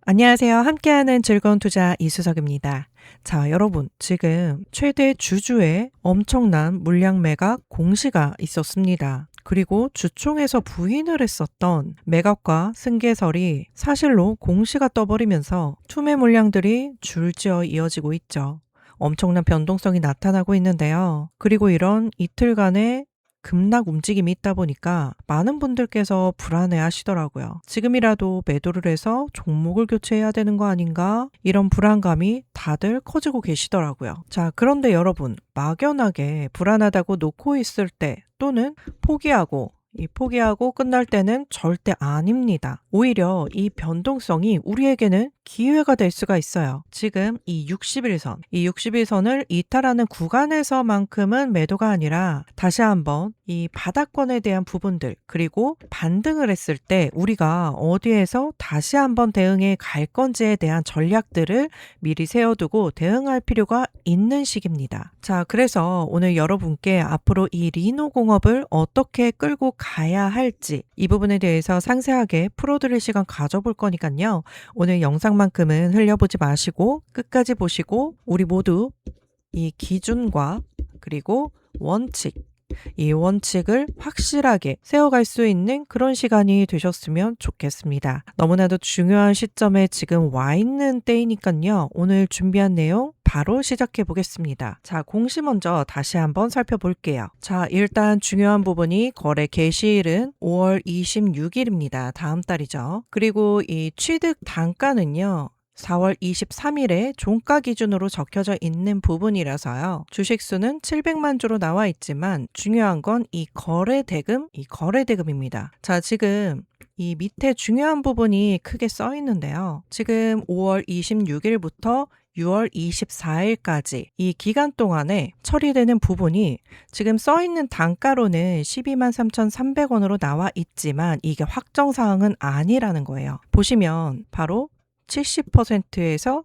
안녕하세요. 함께하는 즐거운 투자 이수석입니다. 자, 여러분, 지금 최대 주주의 엄청난 물량 매각 공시가 있었습니다. 그리고 주총에서 부인을 했었던 매각과 승계설이 사실로 공시가 떠버리면서 투매 물량들이 줄지어 이어지고 있죠. 엄청난 변동성이 나타나고 있는데요. 그리고 이런 이틀간의 급락 움직임이 있다 보니까 많은 분들께서 불안해 하시더라고요. 지금이라도 매도를 해서 종목을 교체해야 되는 거 아닌가? 이런 불안감이 다들 커지고 계시더라고요. 자, 그런데 여러분, 막연하게 불안하다고 놓고 있을 때 또는 포기하고 끝날 때는 절대 아닙니다. 오히려 이 변동성이 우리에게는 기회가 될 수가 있어요. 지금 이 60일선을 이탈하는 구간에서만큼은 매도가 아니라 다시 한번 이 바닥권에 대한 부분들 그리고 반등을 했을 때 우리가 어디에서 다시 한번 대응해 갈 건지에 대한 전략들을 미리 세워두고 대응할 필요가 있는 시기입니다. 자, 그래서 오늘 여러분께 앞으로 이 리노공업을 어떻게 끌고 가야 할지 이 부분에 대해서 상세하게 풀어드릴 시간 가져볼 거니까요. 오늘 영상만큼은 흘려보지 마시고 끝까지 보시고 우리 모두 이 기준과 그리고 이 원칙을 확실하게 세워갈 수 있는 그런 시간이 되셨으면 좋겠습니다. 너무나도 중요한 시점에 지금 와 있는 때이니까요. 오늘 준비한 내용 바로 시작해 보겠습니다. 자, 공시 먼저 다시 한번 살펴볼게요. 자, 일단 중요한 부분이 거래 개시일은 5월 26일입니다. 다음 달이죠. 그리고 이 취득 단가는요. 4월 23일에 종가 기준으로 적혀져 있는 부분이라서요. 주식수는 700만 주로 나와 있지만 중요한 건 이 거래대금입니다. 자, 지금 이 밑에 중요한 부분이 크게 써 있는데요. 지금 5월 26일부터 6월 24일까지 이 기간 동안에 처리되는 부분이 지금 써 있는 단가로는 12만 3,300원으로 나와 있지만 이게 확정사항은 아니라는 거예요. 보시면 바로 70%에서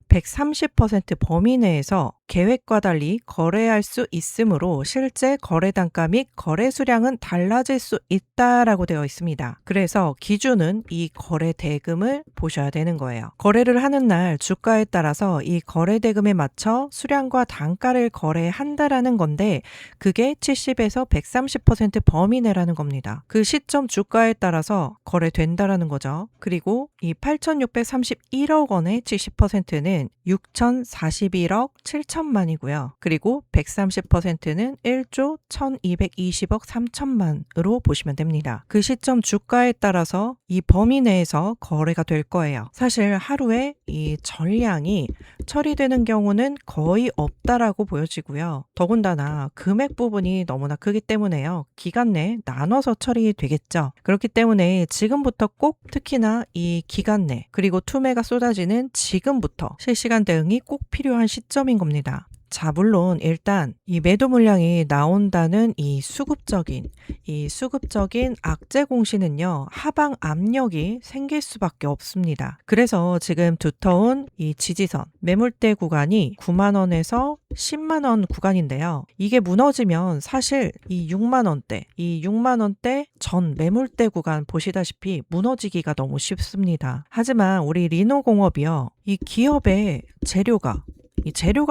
130% 범위 내에서 계획과 달리 거래할 수 있으므로 실제 거래 단가 및 거래 수량은 달라질 수 있다라고 되어 있습니다. 그래서 기준은 이 거래 대금을 보셔야 되는 거예요. 거래를 하는 날 주가에 따라서 이 거래 대금에 맞춰 수량과 단가를 거래한다라는 건데 그게 70에서 130% 범위 내라는 겁니다. 그 시점 주가에 따라서 거래된다라는 거죠. 그리고 이 8,631억 원의 70%는 6,041억 7천만이고요. 그리고 130%는 1조 1,220억 3천만으로 보시면 됩니다. 그 시점 주가에 따라서 이 범위 내에서 거래가 될 거예요. 사실 하루에 이 전량이 처리되는 경우는 거의 없다라고 보여지고요. 더군다나 금액 부분이 너무나 크기 때문에요. 기간 내에 나눠서 처리되겠죠. 그렇기 때문에 지금부터 꼭 특히나 이 기간 내 그리고 투매가 쏟아지는 지금부터 실시간 대응이 꼭 필요한 시점인 겁니다. 자, 물론 일단 이 매도 물량이 나온다는 이 수급적인 악재 공시는요. 하방 압력이 생길 수밖에 없습니다. 그래서 지금 두터운 이 지지선 매물대 구간이 9만 원에서 10만 원 구간인데요. 이게 무너지면 사실 이 6만 원대 전 매물대 구간 보시다시피 무너지기가 너무 쉽습니다. 하지만 우리 리노공업이요. 이 기업의 재료가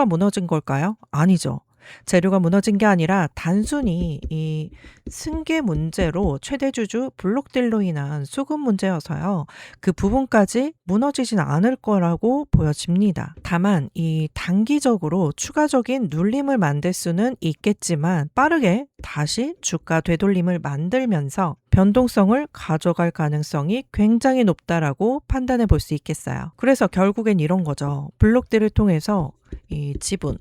무너진 걸까요? 아니죠. 재료가 무너진 게 아니라 단순히 이 승계 문제로 최대주주 블록딜로 인한 수급 문제여서요. 그 부분까지 무너지진 않을 거라고 보여집니다. 다만 이 단기적으로 추가적인 눌림을 만들 수는 있겠지만 빠르게 다시 주가 되돌림을 만들면서 변동성을 가져갈 가능성이 굉장히 높다라고 판단해 볼 수 있겠어요. 그래서 결국엔 이런 거죠. 블록딜을 통해서 이 지분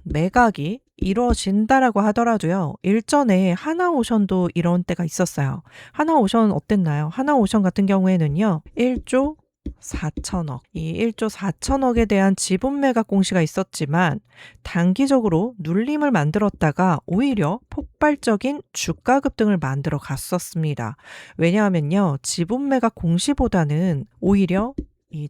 매각이 이루어진다라고 하더라도요. 일전에 하나오션도 이런 때가 있었어요. 하나오션 어땠나요? 하나오션 같은 경우에는요. 1조 4천억. 이 1조 4천억에 대한 지분 매각 공시가 있었지만 단기적으로 눌림을 만들었다가 오히려 폭발적인 주가 급등을 만들어 갔었습니다. 왜냐하면요. 지분 매각 공시보다는 오히려 이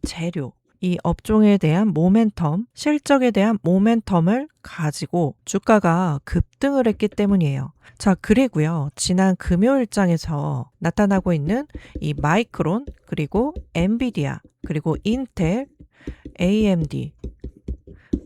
이 업종에 대한 모멘텀, 실적에 대한 모멘텀을 가지고 주가가 급등을 했기 때문이에요. 자, 그리고요. 지난 금요일장에서 나타나고 있는 이 마이크론, 그리고 엔비디아, 그리고 인텔, AMD,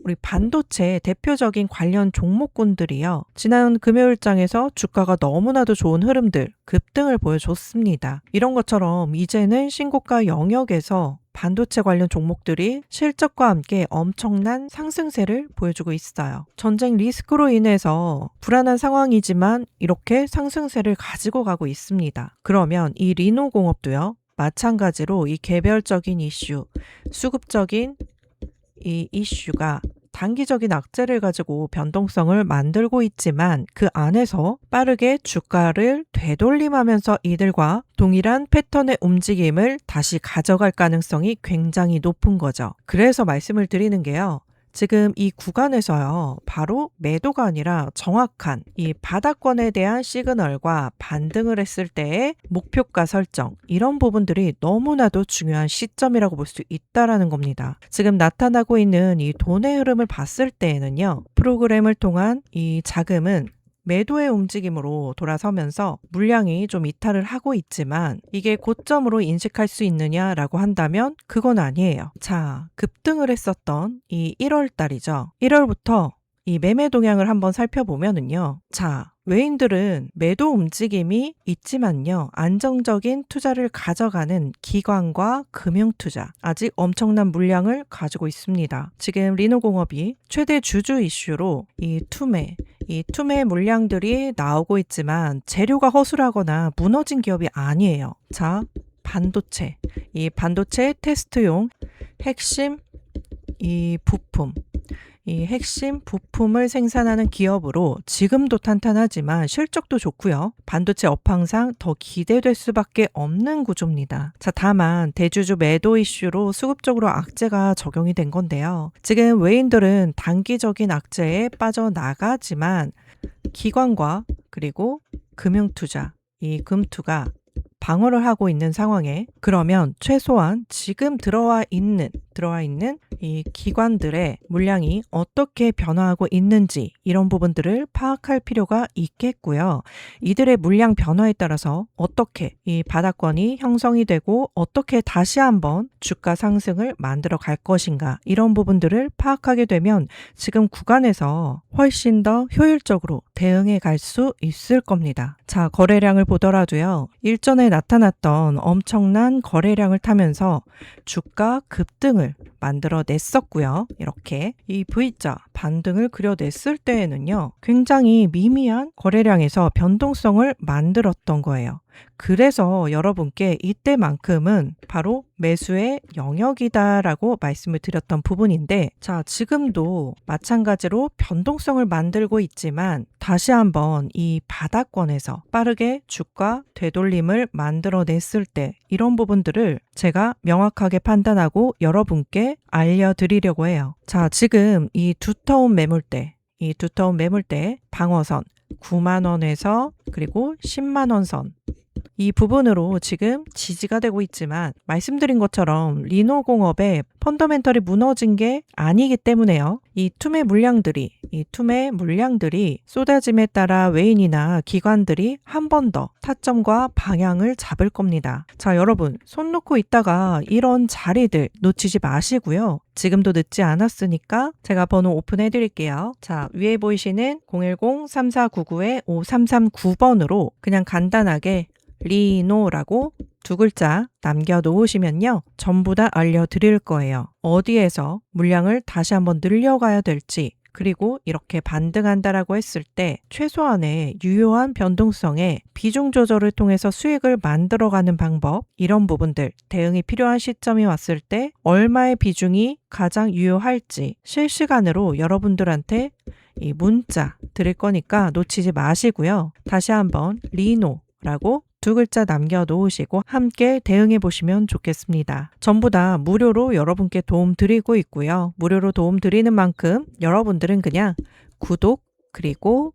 우리 반도체 대표적인 관련 종목군들이요. 지난 금요일장에서 주가가 너무나도 좋은 흐름들, 급등을 보여줬습니다. 이런 것처럼 이제는 신고가 영역에서 반도체 관련 종목들이 실적과 함께 엄청난 상승세를 보여주고 있어요. 전쟁 리스크로 인해서 불안한 상황이지만 이렇게 상승세를 가지고 가고 있습니다. 그러면 이 리노공업도요. 마찬가지로 이 개별적인 이슈, 수급적인 이 이슈가 단기적인 악재를 가지고 변동성을 만들고 있지만 그 안에서 빠르게 주가를 되돌림하면서 이들과 동일한 패턴의 움직임을 다시 가져갈 가능성이 굉장히 높은 거죠. 그래서 말씀을 드리는 게요. 지금 이 구간에서요, 바로 매도가 아니라 정확한 이 바닥권에 대한 시그널과 반등을 했을 때의 목표가 설정, 이런 부분들이 너무나도 중요한 시점이라고 볼 수 있다라는 겁니다. 지금 나타나고 있는 이 돈의 흐름을 봤을 때에는요, 프로그램을 통한 이 자금은 매도의 움직임으로 돌아서면서 물량이 좀 이탈을 하고 있지만 이게 고점으로 인식할 수 있느냐라고 한다면 그건 아니에요. 자, 급등을 했었던 이 1월 달이죠. 1월부터 이 매매 동향을 한번 살펴보면은요. 자, 외인들은 매도 움직임이 있지만요. 안정적인 투자를 가져가는 기관과 금융투자, 아직 엄청난 물량을 가지고 있습니다. 지금 리노공업이 최대 주주 이슈로 이 투매 물량들이 나오고 있지만 재료가 허술하거나 무너진 기업이 아니에요. 자, 반도체, 이 반도체 테스트용 핵심 이 부품, 이 핵심 부품을 생산하는 기업으로 지금도 탄탄하지만 실적도 좋고요. 반도체 업황상 더 기대될 수밖에 없는 구조입니다. 자, 다만 대주주 매도 이슈로 수급적으로 악재가 적용이 된 건데요. 지금 외인들은 단기적인 악재에 빠져나가지만 기관과 그리고 금융투자, 이 금투가 방어를 하고 있는 상황에 그러면 최소한 지금 들어와 있는 이 기관들의 물량이 어떻게 변화하고 있는지 이런 부분들을 파악할 필요가 있겠고요. 이들의 물량 변화에 따라서 어떻게 이 바닥권이 형성이 되고 어떻게 다시 한번 주가 상승을 만들어 갈 것인가 이런 부분들을 파악하게 되면 지금 구간에서 훨씬 더 효율적으로 대응해 갈 수 있을 겁니다. 자, 거래량을 보더라도요. 일전에 나타났던 엄청난 거래량을 타면서 주가 급등을 만들어냈었고요. 이렇게 이 V자 반등을 그려냈을 때에는요. 굉장히 미미한 거래량에서 변동성을 만들었던 거예요. 그래서 여러분께 이때만큼은 바로 매수의 영역이다라고 말씀을 드렸던 부분인데 자, 지금도 마찬가지로 변동성을 만들고 있지만 다시 한번 이 바닥권에서 빠르게 주가 되돌림을 만들어냈을 때 이런 부분들을 제가 명확하게 판단하고 여러분께 알려드리려고 해요. 자, 지금 이 두터운 매물대 방어선 9만 원에서 그리고 10만 원 선 이 부분으로 지금 지지가 되고 있지만 말씀드린 것처럼 리노공업의 펀더멘털이 무너진 게 아니기 때문에요. 이 투매 물량들이 쏟아짐에 따라 외인이나 기관들이 한 번 더 타점과 방향을 잡을 겁니다. 자, 여러분 손 놓고 있다가 이런 자리들 놓치지 마시고요. 지금도 늦지 않았으니까 제가 번호 오픈해 드릴게요. 자, 위에 보이시는 010-3499-5339번으로 그냥 간단하게 리노라고 두 글자 남겨놓으시면요. 전부 다 알려드릴 거예요. 어디에서 물량을 다시 한번 늘려가야 될지 그리고 이렇게 반등한다라고 했을 때 최소한의 유효한 변동성의 비중 조절을 통해서 수익을 만들어가는 방법 이런 부분들 대응이 필요한 시점이 왔을 때 얼마의 비중이 가장 유효할지 실시간으로 여러분들한테 이 문자 드릴 거니까 놓치지 마시고요. 다시 한번 리노라고 두 글자 남겨놓으시고 함께 대응해 보시면 좋겠습니다. 전부 다 무료로 여러분께 도움 드리고 있고요. 무료로 도움 드리는 만큼 여러분들은 그냥 구독 그리고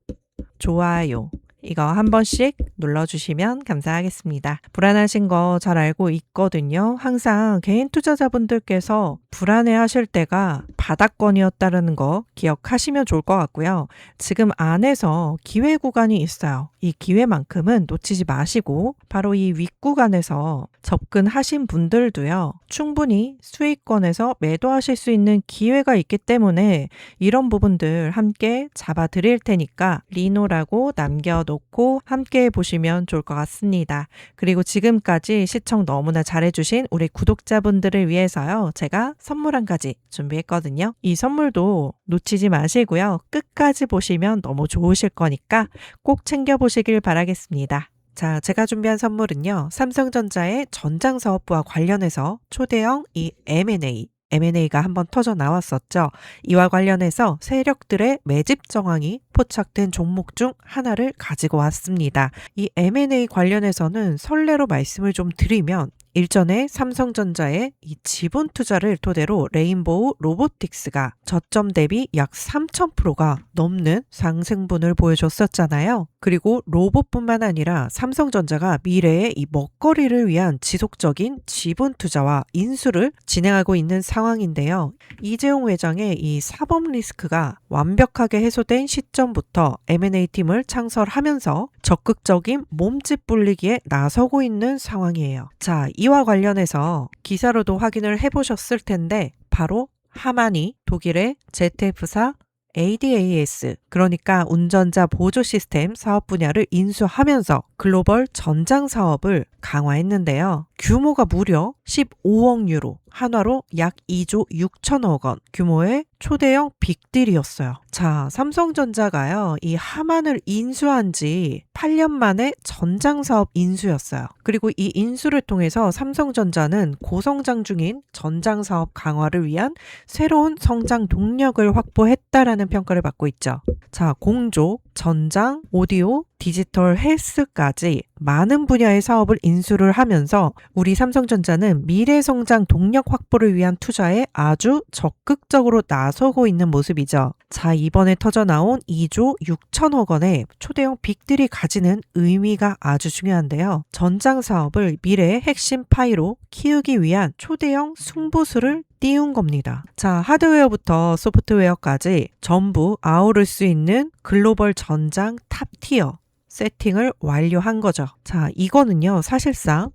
좋아요 이거 한 번씩 눌러주시면 감사하겠습니다. 불안하신 거 잘 알고 있거든요. 항상 개인 투자자분들께서 불안해하실 때가 바닥권이었다는 거 기억하시면 좋을 것 같고요. 지금 안에서 기회 구간이 있어요. 이 기회만큼은 놓치지 마시고 바로 이 윗구간에서 접근하신 분들도요. 충분히 수익권에서 매도하실 수 있는 기회가 있기 때문에 이런 부분들 함께 잡아드릴 테니까 리노라고 남겨놓고 함께 보시면 좋을 것 같습니다. 그리고 지금까지 시청 너무나 잘해주신 우리 구독자분들을 위해서요. 제가 선물 한 가지 준비했거든요. 이 선물도 놓치지 마시고요. 끝까지 보시면 너무 좋으실 거니까 꼭 챙겨보시길 바라겠습니다. 자, 제가 준비한 선물은요. 삼성전자의 전장사업부와 관련해서 초대형 이 M&A가 한번 터져 나왔었죠. 이와 관련해서 세력들의 매집 정황이 포착된 종목 중 하나를 가지고 왔습니다. 이 M&A 관련해서는 선례로 말씀을 좀 드리면 일전에 삼성전자의 이 지분 투자를 토대로 레인보우 로보틱스가 저점 대비 약 3000%가 넘는 상승분을 보여줬었잖아요. 그리고 로봇뿐만 아니라 삼성전자가 미래의 이 먹거리를 위한 지속적인 지분 투자와 인수를 진행하고 있는 상황인데요. 이재용 회장의 이 사법 리스크가 완벽하게 해소된 시점부터 M&A 팀을 창설하면서 적극적인 몸집 불리기에 나서고 있는 상황이에요. 자, 이와 관련해서 기사로도 확인을 해보셨을 텐데 바로 하만이 독일의 ZF사 ADAS, 그러니까 운전자 보조 시스템 사업 분야를 인수하면서 글로벌 전장 사업을 강화했는데요. 규모가 무려 15억 유로, 한화로 약 2조 6천억 원 규모의 초대형 빅딜이었어요. 자, 삼성전자가요, 이 하만을 인수한 지 8년 만에 전장 사업 인수였어요. 그리고 이 인수를 통해서 삼성전자는 고성장 중인 전장 사업 강화를 위한 새로운 성장 동력을 확보했다라는 평가를 받고 있죠. 자, 공조, 전장, 오디오, 디지털 헬스까지 많은 분야의 사업을 인수를 하면서 우리 삼성전자는 미래 성장 동력 확보를 위한 투자에 아주 적극적으로 나서고 있는 모습이죠. 자, 이번에 터져 나온 2조 6천억 원의 초대형 빅딜이 가지는 의미가 아주 중요한데요. 전장 사업을 미래의 핵심 파이로 키우기 위한 초대형 승부수를 띄운 겁니다. 자, 하드웨어부터 소프트웨어까지 전부 아우를 수 있는 글로벌 전장 탑티어 세팅을 완료한 거죠. 자, 이거는요, 사실상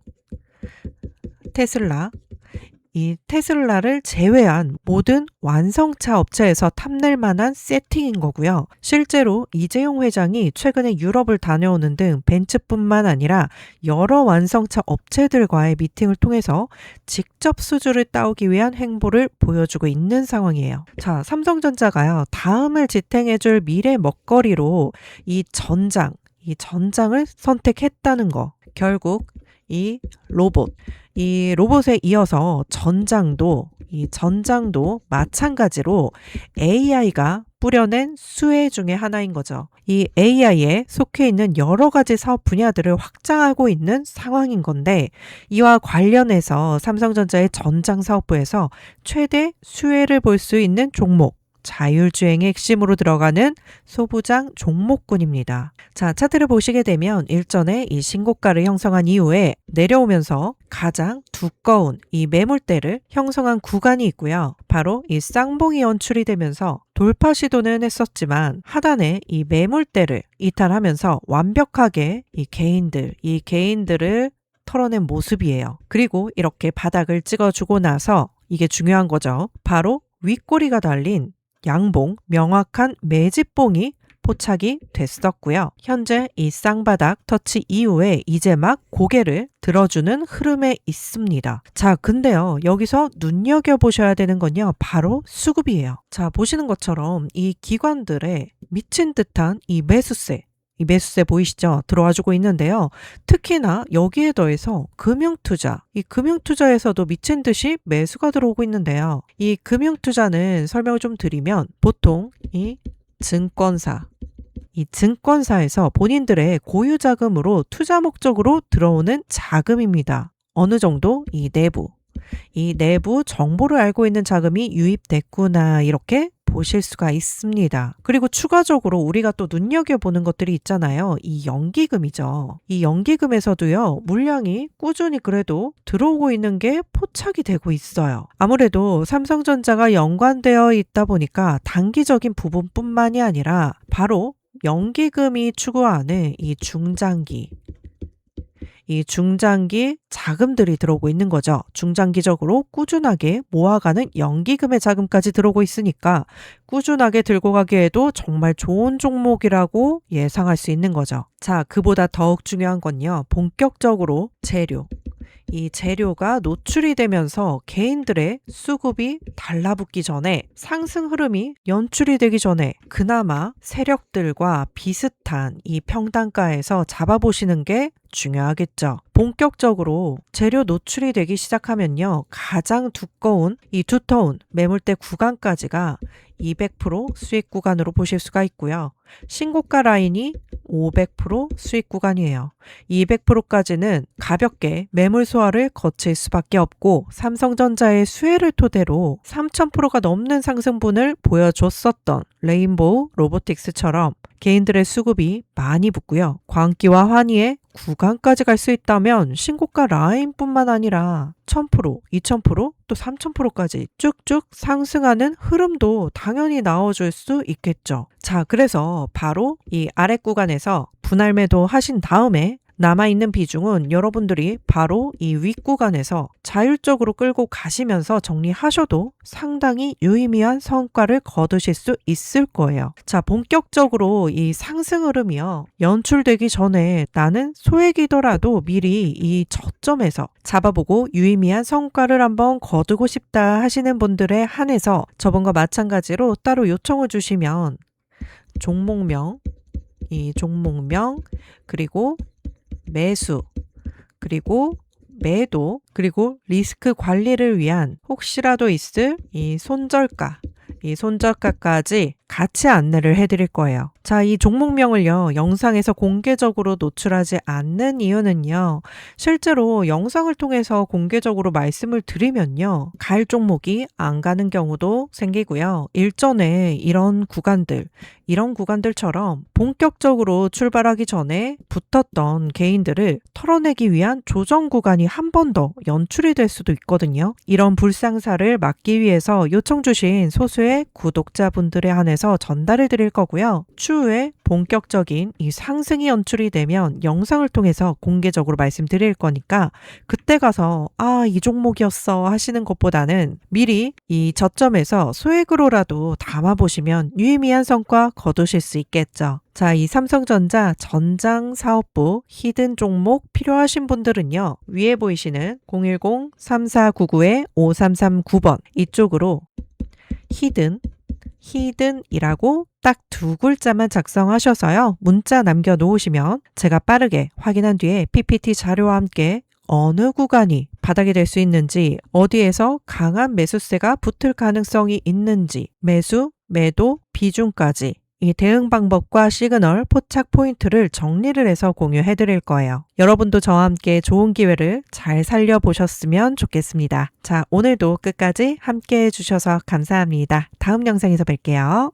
이 테슬라를 제외한 모든 완성차 업체에서 탐낼 만한 세팅인 거고요. 실제로 이재용 회장이 최근에 유럽을 다녀오는 등 벤츠뿐만 아니라 여러 완성차 업체들과의 미팅을 통해서 직접 수주를 따오기 위한 행보를 보여주고 있는 상황이에요. 자, 삼성전자가요, 다음을 지탱해줄 미래 먹거리로 이 전장을 선택했다는 거. 결국 이 로봇에 이어서 전장도 마찬가지로 AI가 뿌려낸 수혜 중에 하나인 거죠. 이 AI에 속해 있는 여러 가지 사업 분야들을 확장하고 있는 상황인 건데, 이와 관련해서 삼성전자의 전장 사업부에서 최대 수혜를 볼 수 있는 종목, 자율주행의 핵심으로 들어가는 소부장 종목군입니다. 자, 차트를 보시게 되면 일전에 이 신고가를 형성한 이후에 내려오면서 가장 두꺼운 이 매물대를 형성한 구간이 있고요. 바로 이 쌍봉이 연출이 되면서 돌파 시도는 했었지만 하단에 이 매물대를 이탈하면서 완벽하게 이 개인들을 털어낸 모습이에요. 그리고 이렇게 바닥을 찍어주고 나서 이게 중요한 거죠. 바로 윗꼬리가 달린 양봉, 명확한 매집봉이 포착이 됐었고요. 현재 이 쌍바닥 터치 이후에 이제 막 고개를 들어주는 흐름에 있습니다. 자, 근데요, 여기서 눈여겨보셔야 되는 건요, 바로 수급이에요. 자, 보시는 것처럼 이 기관들의 미친 듯한 이 매수세 보이시죠? 들어와주고 있는데요. 특히나 여기에 더해서 이 금융투자에서도 미친 듯이 매수가 들어오고 있는데요. 이 금융투자는 설명을 좀 드리면 보통 이 증권사에서 본인들의 고유 자금으로 투자 목적으로 들어오는 자금입니다. 어느 정도 이 내부 정보를 알고 있는 자금이 유입됐구나, 이렇게 보실 수가 있습니다. 그리고 추가적으로 우리가 또 눈여겨보는 것들이 있잖아요. 이 연기금이죠. 이 연기금에서도요, 물량이 꾸준히 그래도 들어오고 있는 게 포착이 되고 있어요. 아무래도 삼성전자가 연관되어 있다 보니까 단기적인 부분뿐만이 아니라 바로 연기금이 추구하는 이 중장기 자금들이 들어오고 있는 거죠. 중장기적으로 꾸준하게 모아가는 연기금의 자금까지 들어오고 있으니까 꾸준하게 들고 가기에도 정말 좋은 종목이라고 예상할 수 있는 거죠. 자, 그보다 더욱 중요한 건요. 본격적으로 이 재료가 노출이 되면서 개인들의 수급이 달라붙기 전에 상승 흐름이 연출이 되기 전에 그나마 세력들과 비슷한 이 평단가에서 잡아보시는 게 중요하겠죠. 본격적으로 재료 노출이 되기 시작하면요. 가장 두터운 매물대 구간까지가 200% 수익 구간으로 보실 수가 있고요. 신고가 라인이 500% 수익 구간이에요. 200%까지는 가볍게 매물 소화를 거칠 수밖에 없고 삼성전자의 수혜를 토대로 3000%가 넘는 상승분을 보여줬었던 레인보우 로보틱스처럼 개인들의 수급이 많이 붙고요. 광기와 환희의 구간까지 갈 수 있다면 신고가 라인뿐만 아니라 1000%, 2000%, 또 3000%까지 쭉쭉 상승하는 흐름도 당연히 나와줄 수 있겠죠. 자, 그래서 바로 이 아래 구간에서 분할 매도 하신 다음에 남아있는 비중은 여러분들이 바로 이 윗구간에서 자율적으로 끌고 가시면서 정리하셔도 상당히 유의미한 성과를 거두실 수 있을 거예요. 자, 본격적으로 이 상승 흐름이요. 연출되기 전에 나는 소액이더라도 미리 이 저점에서 잡아보고 유의미한 성과를 한번 거두고 싶다 하시는 분들에 한해서 저번과 마찬가지로 따로 요청을 주시면 종목명, 그리고 매수, 그리고 매도, 그리고 리스크 관리를 위한 혹시라도 있을 이 손절가까지 같이 안내를 해드릴 거예요. 자, 이 종목명을요, 영상에서 공개적으로 노출하지 않는 이유는요, 실제로 영상을 통해서 공개적으로 말씀을 드리면요, 갈 종목이 안 가는 경우도 생기고요. 일전에 이런 구간들처럼 본격적으로 출발하기 전에 붙었던 개인들을 털어내기 위한 조정 구간이 한 번 더 연출이 될 수도 있거든요. 이런 불상사를 막기 위해서 요청 주신 소수의 구독자분들에 한해서 전달해 드릴 거고요. 추후에 본격적인 이 상승이 연출이 되면 영상을 통해서 공개적으로 말씀드릴 거니까 그때 가서 이 종목이었어 하시는 것보다는 미리 이 저점에서 소액으로라도 담아보시면 유의미한 성과 거두실 수 있겠죠. 자, 이 삼성전자 전장 사업부 히든 종목 필요하신 분들은요. 위에 보이시는 010-3499-5339번 이쪽으로 히든이라고 딱 2글자만 작성하셔서요. 문자 남겨놓으시면 제가 빠르게 확인한 뒤에 PPT 자료와 함께 어느 구간이 바닥이 될 수 있는지, 어디에서 강한 매수세가 붙을 가능성이 있는지, 매수, 매도, 비중까지 이 대응 방법과 시그널, 포착 포인트를 정리를 해서 공유해 드릴 거예요. 여러분도 저와 함께 좋은 기회를 잘 살려보셨으면 좋겠습니다. 자, 오늘도 끝까지 함께 해주셔서 감사합니다. 다음 영상에서 뵐게요.